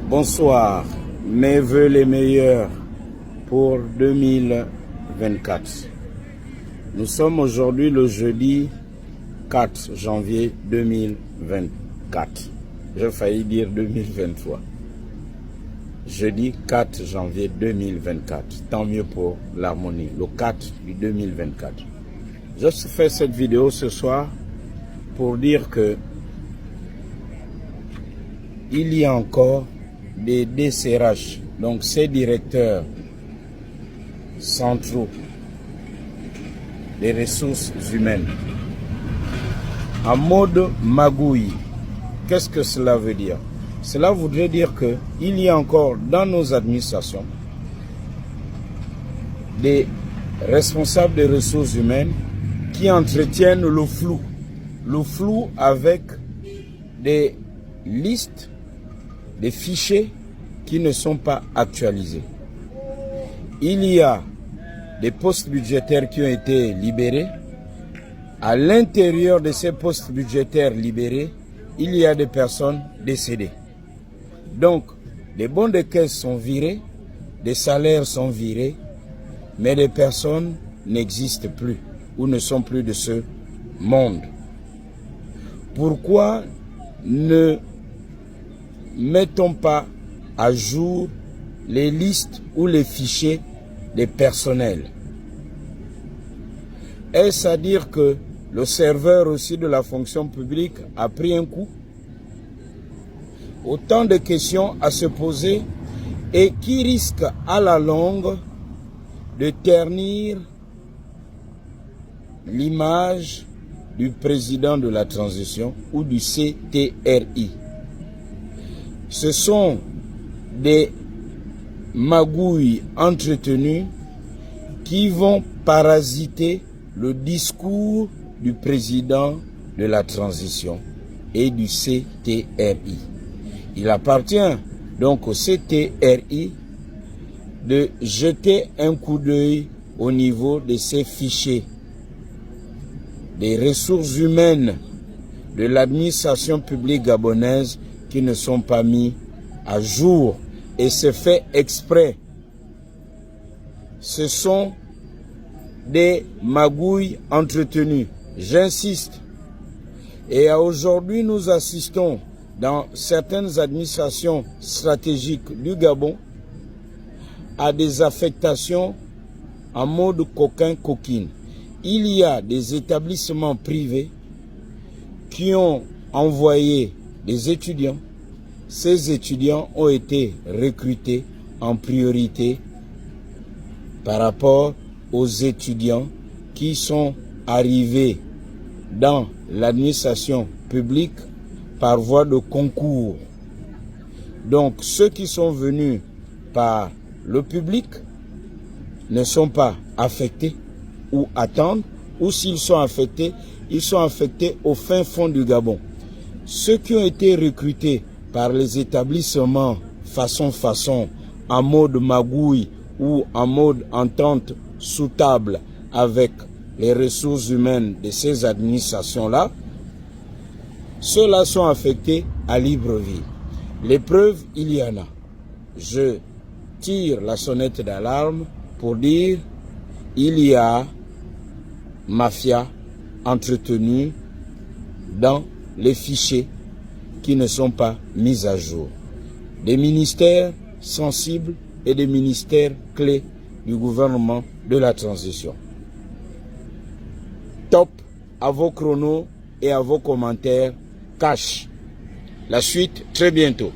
Bonsoir, mes vœux les meilleurs pour 2024. Nous sommes aujourd'hui le jeudi 4 janvier 2024. J'ai failli dire 2023. Jeudi 4 janvier 2024. Tant mieux pour l'harmonie. Le 4 du 2024. Je fais cette vidéo ce soir pour dire que il y a encore des DCRH, donc ces directeurs centraux des ressources humaines, en mode magouille. Qu'est-ce que cela veut dire? Cela voudrait dire qu'il y a encore dans nos administrations des responsables des ressources humaines qui entretiennent le flou avec des listes, des fichiers qui ne sont pas actualisés. Il y a des postes budgétaires qui ont été libérés. À l'intérieur de ces postes budgétaires libérés, il y a des personnes décédées. Donc, les bons de caisse sont virés, des salaires sont virés, mais les personnes n'existent plus ou ne sont plus de ce monde. Pourquoi ne mettons pas à jour les listes ou les fichiers des personnels? Est-ce à dire que le serveur aussi de la fonction publique a pris un coup? Autant de questions à se poser et qui risquent à la longue de ternir l'image du président de la transition ou du CTRI. Ce sont des magouilles entretenues qui vont parasiter le discours du président de la transition et du CTRI. Il appartient donc au CTRI de jeter un coup d'œil au niveau de ces fichiers des ressources humaines de l'administration publique gabonaise qui ne sont pas mis à jour, et c'est fait exprès. Ce sont des magouilles entretenues, j'insiste. Et aujourd'hui, nous assistons dans certaines administrations stratégiques du Gabon à des affectations en mode coquin-coquine. Il y a des établissements privés qui ont envoyé des étudiants. Ces étudiants ont été recrutés en priorité par rapport aux étudiants qui sont arrivés dans l'administration publique par voie de concours. Donc ceux qui sont venus par le public ne sont pas affectés ou attendent, ou s'ils sont affectés, ils sont affectés au fin fond du Gabon. Ceux qui ont été recrutés par les établissements façon en mode magouille ou en mode entente sous table avec les ressources humaines de ces administrations-là, ceux-là sont affectés à Libreville. Les preuves, il y en a. Je tire la sonnette d'alarme pour dire il y a mafia entretenue dans les fichiers qui ne sont pas mis à jour. Des ministères sensibles et des ministères clés du gouvernement de la transition. Top à vos chronos et à vos commentaires. Cash. La suite très bientôt.